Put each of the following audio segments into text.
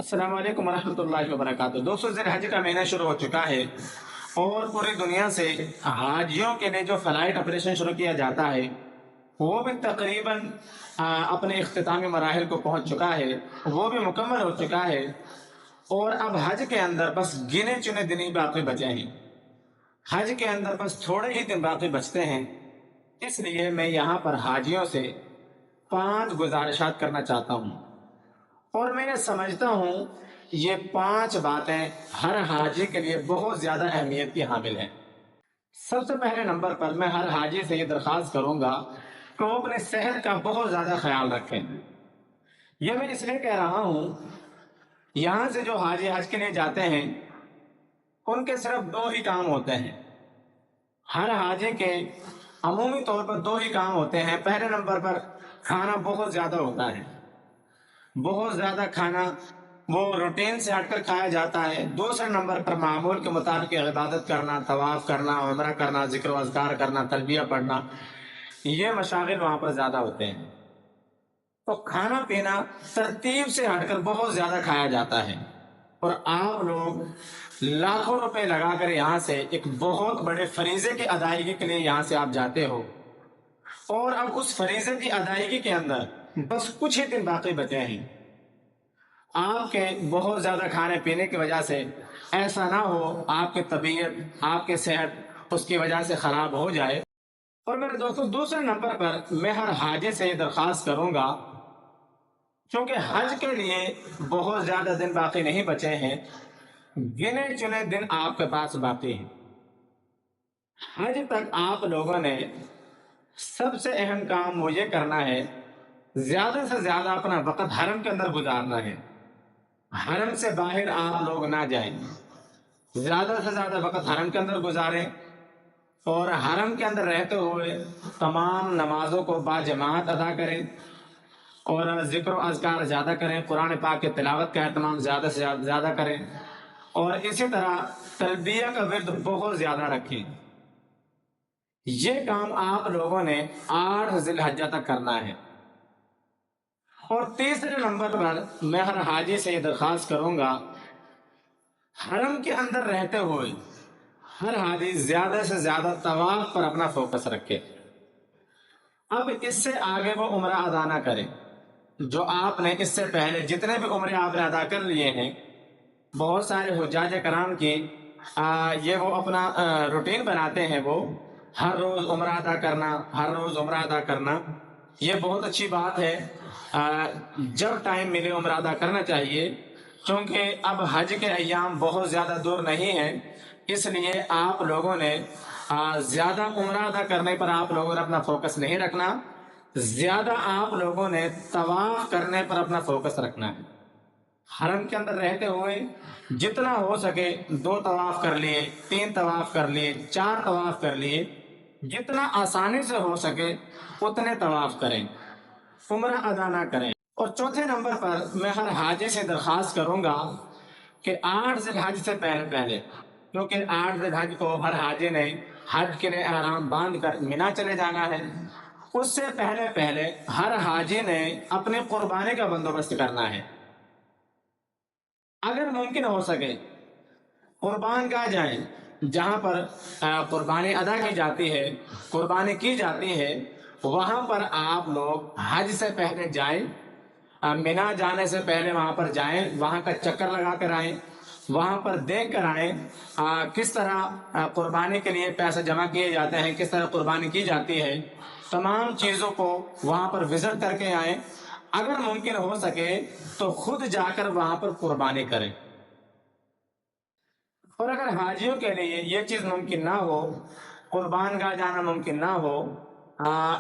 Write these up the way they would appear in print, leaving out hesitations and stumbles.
अस्सलाम वालेकुम वरहमतुल्लाहि वबरकातुह। दोस्तों, ज़िल हज का महीना शुरू हो चुका है और पूरी दुनिया से हाजियों के लिए जो फ़्लाइट ऑपरेशन शुरू किया जाता है वो भी तकरीबन अपने इख्तितामी मराहिल को पहुंच चुका है, वो भी मुकम्मल हो चुका है। और अब हज के अंदर बस गिने चुने दिन ही बाकी बचे हैं। हज के अंदर बस थोड़े ही दिन बाकी बचते हैं। इसलिए मैं यहाँ पर हाजियों से 5 गुजारिशात करना चाहता हूँ और मैं ये समझता हूँ ये 5 बातें हर हाजी के लिए बहुत ज़्यादा अहमियत की हामिल हैं। सबसे पहले नंबर पर मैं हर हाजी से ये दरख्वास्त करूँगा कि वो अपने सेहत का बहुत ज़्यादा ख्याल रखें। ये मैं इसलिए कह रहा हूँ, यहाँ से जो हाजी हज के लिए जाते हैं उनके सिर्फ 2 ही काम होते हैं। हर हाजी के अमूमी तौर पर 2 ही काम होते हैं। पहले नंबर पर खाना बहुत ज़्यादा होता है, बहुत ज़्यादा खाना वो रूटीन से हटकर खाया जाता है। दूसरे नंबर पर मामूल के मुताबिक इबादत करना, तवाफ़ करना, उम्रा करना, जिक्र अज़कार करना, तलबिया पढ़ना, ये मशागिल वहाँ पर ज़्यादा होते हैं। तो खाना पीना तरतीब से हटकर बहुत ज़्यादा खाया जाता है और आप लोग लाखों रुपए लगाकर यहाँ से एक बहुत बड़े फरीज़े की अदायगी के लिए यहाँ से आप जाते हो और अब उस फरीज़े की अदायगी के अंदर बस कुछ ही दिन बाकी बचे हैं। आपके बहुत ज़्यादा खाने पीने की वजह से ऐसा ना हो आपकी तबीयत, आपकी सेहत उसकी वजह से ख़राब हो जाए। और मेरे दोस्तों, दूसरे नंबर पर मैं हर हाजी से ये दरख्वास्त करूँगा, क्योंकि हज के लिए बहुत ज़्यादा दिन बाकी नहीं बचे हैं, गिने चुने दिन आपके पास बाकी हैं। हज तक आप लोगों ने सबसे अहम काम वो ये करना है, ज़्यादा से ज़्यादा अपना वक़्त हरम के अंदर गुजारना है। हरम से बाहर आप लोग ना जाएं, ज़्यादा से ज़्यादा वक़्त हरम के अंदर गुजारें और हरम के अंदर रहते हुए तमाम नमाज़ों को बाजमात अदा करें और ज़िक्र अज़कार ज़्यादा करें, कुरान पाक की तिलावत का एहतमाम ज़्यादा से ज़्यादा करें और इसी तरह तलबिया का विर्द बहुत ज़्यादा रखें। ये काम आप लोगों ने 8 ज़िलहज्जा तक करना है। और तीसरे नंबर पर मैं हर हाजी से ये दरख्वास्त करूँगा, हरम के अंदर रहते हुए हर हाजी ज़्यादा से ज़्यादा तवाफ पर अपना फोकस रखे। अब इससे आगे वो उम्रा अदा ना करें। जो आपने इससे पहले जितने भी उम्रे आपने अदा कर लिए हैं, बहुत सारे हुज्जाज कराम की ये वो अपना रूटीन बनाते हैं, वो हर रोज़ उम्रा अदा करना, हर रोज़ उम्रा अदा करना। ये बहुत अच्छी बात है, जब टाइम मिले उम्रा अदा करना चाहिए, क्योंकि अब हज के अय्याम बहुत ज़्यादा दूर नहीं हैं। इसलिए आप लोगों ने ज़्यादा उम्रा अदा करने पर आप लोगों ने अपना फोकस नहीं रखना, ज़्यादा आप लोगों ने तवाफ करने पर अपना फोकस रखना है। हरम के अंदर रहते हुए जितना हो सके 2 तवाफ कर लिए, 3 तवाफ कर लिए, 4 तवाफ कर लिए, जितना आसानी से हो सके उतने तवाफ करें, उम्रा अदा ना करें। और चौथे नंबर पर मैं हर हाजी से दरख्वास्त करूँगा कि 8 ज़िलहज से पहले पहले, क्योंकि 8 ज़िलहज को हर हाजी ने हज के लिए एहराम बांध कर मिना चले जाना है, उससे पहले पहले हर हाजी ने अपने कुर्बानी का बंदोबस्त करना है। अगर मुमकिन हो सके कुर्बान गाह जाएं, जहाँ पर कुर्बानी अदा की जाती है, कुर्बानी की जाती है, वहाँ पर आप लोग हज से पहले जाएं, मिना जाने से पहले वहाँ पर जाएं, वहाँ का चक्कर लगा कर आएँ, वहाँ पर देख कर आएँ किस तरह कुर्बानी के लिए पैसे जमा किए जाते हैं, किस तरह कुर्बानी की जाती है, तमाम चीज़ों को वहाँ पर विजिट करके आएँ। अगर मुमकिन हो सके तो खुद जाकर वहाँ पर कुर्बानी करें। और अगर हाजियों के लिए ये चीज़ मुमकिन ना हो, कुर्बान गाह जाना मुमकिन ना हो,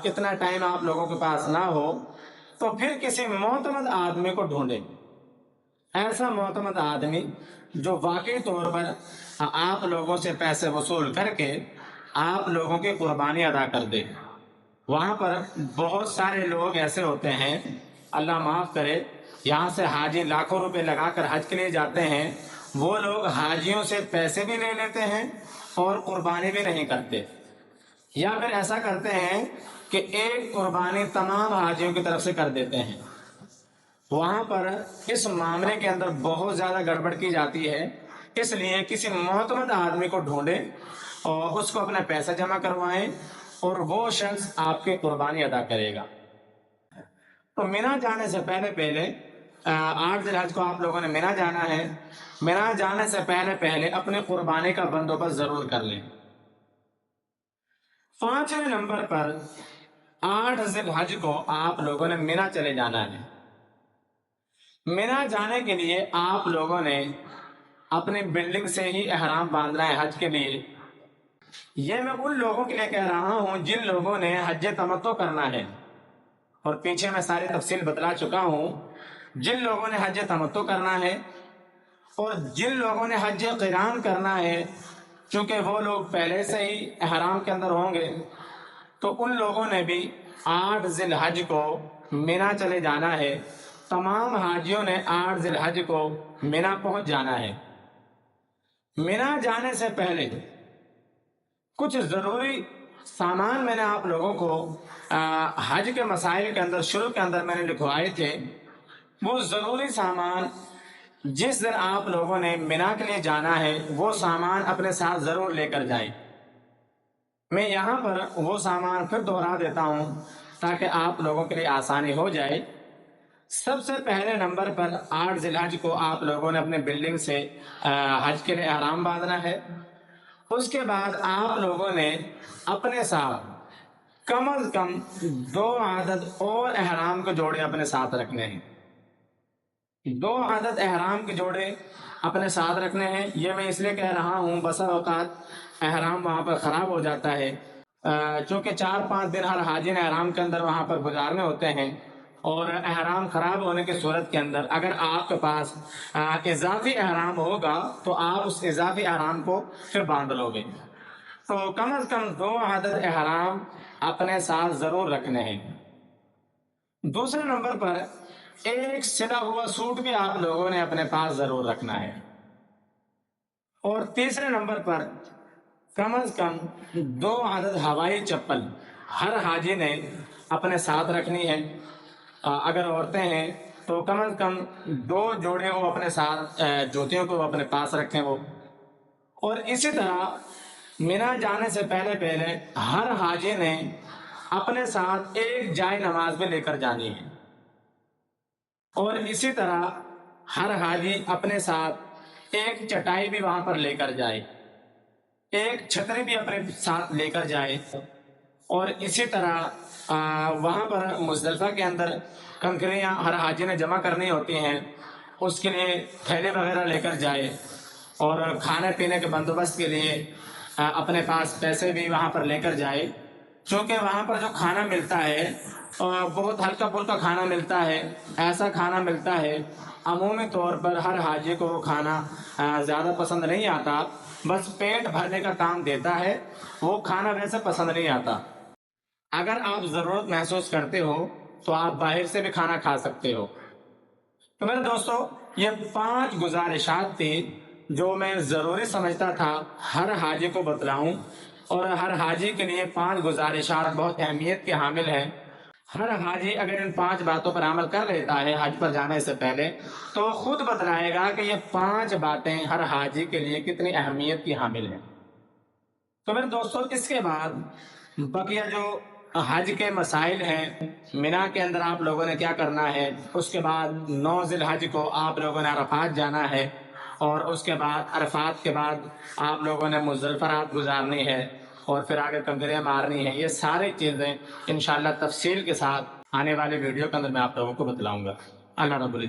इतना टाइम आप लोगों के पास ना हो, तो फिर किसी मोतमद आदमी को ढूंढें। ऐसा मोतमद आदमी जो वाकई तौर पर आप लोगों से पैसे वसूल करके आप लोगों की कुर्बानी अदा कर दे। वहाँ पर बहुत सारे लोग ऐसे होते हैं, अल्लाह माफ़ करे, यहाँ से हाजी लाखों रुपए लगाकर हज के लिए जाते हैं, वो लोग हाजियों से पैसे भी ले लेते हैं और कुर्बानी भी नहीं करते, या फिर ऐसा करते हैं कि एक कुर्बानी तमाम हाजियों की तरफ से कर देते हैं। وہاں پر اس معاملے کے اندر بہت زیادہ گڑبڑ کی جاتی ہے، اس لیے کسی معتمد آدمی کو ڈھونڈیں اور اس کو اپنا پیسہ جمع کروائیں اور وہ شخص آپ کی قربانی ادا کرے گا۔ تو مینا جانے سے پہلے 8 ذی الحج کو آپ لوگوں نے مینا جانا ہے۔ مینا جانے سے پہلے اپنی قربانی کا بندوبست ضرور کر لیں۔ 5ویں نمبر پر 8 ذی الحج کو آپ لوگوں نے مینا چلے جانا ہے۔ مینا جانے کے لیے آپ لوگوں نے اپنی بلڈنگ سے ہی احرام باندھنا ہے حج کے لیے۔ یہ میں ان لوگوں کے لیے کہہ رہا ہوں جن لوگوں نے حج تمتع کرنا ہے، اور پیچھے میں ساری تفصیل بتلا چکا ہوں۔ جن لوگوں نے حج تمتع کرنا ہے اور جن لوگوں نے حج قران کرنا ہے، چونکہ وہ لوگ پہلے سے ہی احرام کے اندر ہوں گے، تو ان لوگوں نے بھی 8 ذی الحج کو مینا چلے جانا ہے۔ تمام حاجیوں نے 8 ذی الحج کو مینا پہنچ جانا ہے۔ مینا جانے سے پہلے کچھ ضروری سامان میں نے آپ لوگوں کو حج کے مسائل کے اندر شروع کے اندر میں نے لکھوائے تھے۔ وہ ضروری سامان جس دن آپ لوگوں نے مینا کے لیے جانا ہے وہ سامان اپنے ساتھ ضرور لے کر جائیں۔ میں یہاں پر وہ سامان پھر دوہرا دیتا ہوں تاکہ آپ لوگوں کے لیے آسانی ہو جائے۔ سب سے پہلے نمبر پر 8 ذی الحج کو آپ لوگوں نے اپنے بلڈنگ سے حج کے لیے احرام باندھنا ہے۔ اس کے بعد آپ لوگوں نے اپنے ساتھ کم از کم 2 عدد اور احرام کے جوڑے اپنے ساتھ رکھنے ہیں۔ 2 عدد احرام کے جوڑے اپنے ساتھ رکھنے ہیں۔ یہ میں اس لیے کہہ رہا ہوں بسا اوقات احرام وہاں پر خراب ہو جاتا ہے، چونکہ 4-5 دن ہر حاجی نے احرام کے اندر وہاں پر گزارنے ہوتے ہیں، اور احرام خراب ہونے کی صورت کے اندر اگر آپ کے پاس اضافی احرام ہوگا تو آپ اس اضافی احرام کو پھر باندھ لو گے۔ تو کم از کم 2 عدد احرام اپنے ساتھ ضرور رکھنے ہیں۔ دوسرے نمبر پر ایک سلا ہوا سوٹ بھی آپ لوگوں نے اپنے پاس ضرور رکھنا ہے۔ اور تیسرے نمبر پر کم از کم 2 عدد ہوائی چپل ہر حاجی نے اپنے ساتھ رکھنی ہے۔ اگر عورتیں ہیں تو کم از کم 2 جوڑے وہ اپنے ساتھ جوتیوں کو اپنے پاس رکھیں وہ۔ اور اسی طرح مینا جانے سے پہلے ہر حاجی نے اپنے ساتھ ایک جائے نماز بھی لے کر جانی ہے، اور اسی طرح ہر حاجی اپنے ساتھ ایک چٹائی بھی وہاں پر لے کر جائے، ایک چھتری بھی اپنے ساتھ لے کر جائے، اور اسی طرح وہاں پر مزدلفہ کے اندر کنکریاں ہر حاجی نے جمع کرنی ہوتی ہیں، اس کے لیے تھیلے وغیرہ لے کر جائے، اور کھانے پینے کے بندوبست کے لیے اپنے پاس پیسے بھی وہاں پر لے کر جائے، چونکہ وہاں پر جو کھانا ملتا ہے بہت ہلکا پھلکا کھانا ملتا ہے۔ ایسا کھانا ملتا ہے عمومی طور پر ہر حاجی کو وہ کھانا زیادہ پسند نہیں آتا، بس پیٹ بھرنے کا کام دیتا ہے، وہ کھانا ویسے پسند نہیں آتا۔ اگر آپ ضرورت محسوس کرتے ہو تو آپ باہر سے بھی کھانا کھا سکتے ہو۔ تو میرے دوستو، یہ 5 گزارشات تھی جو میں ضروری سمجھتا تھا ہر حاجی کو بتلاؤں، اور ہر حاجی کے لیے 5 گزارشات بہت اہمیت کے حامل ہیں۔ ہر حاجی اگر ان 5 باتوں پر عمل کر لیتا ہے حج پر جانے سے پہلے تو وہ خود بتلائے گا کہ یہ 5 باتیں ہر حاجی کے لیے کتنی اہمیت کی حامل ہیں۔ تو میرے دوستو، اس کے بعد بقیہ جو حج کے مسائل ہیں، مینا کے اندر آپ لوگوں نے کیا کرنا ہے، اس کے بعد 9 ذی الحج کو آپ لوگوں نے عرفات جانا ہے، اور اس کے بعد عرفات کے بعد آپ لوگوں نے مزدلفہ رات گزارنی ہے، اور پھر آگے کنکریاں مارنی ہے۔ یہ ساری چیزیں انشاءاللہ تفصیل کے ساتھ آنے والے ویڈیو کے اندر میں آپ لوگوں کو بتلاؤں گا۔ اللہ رب العزت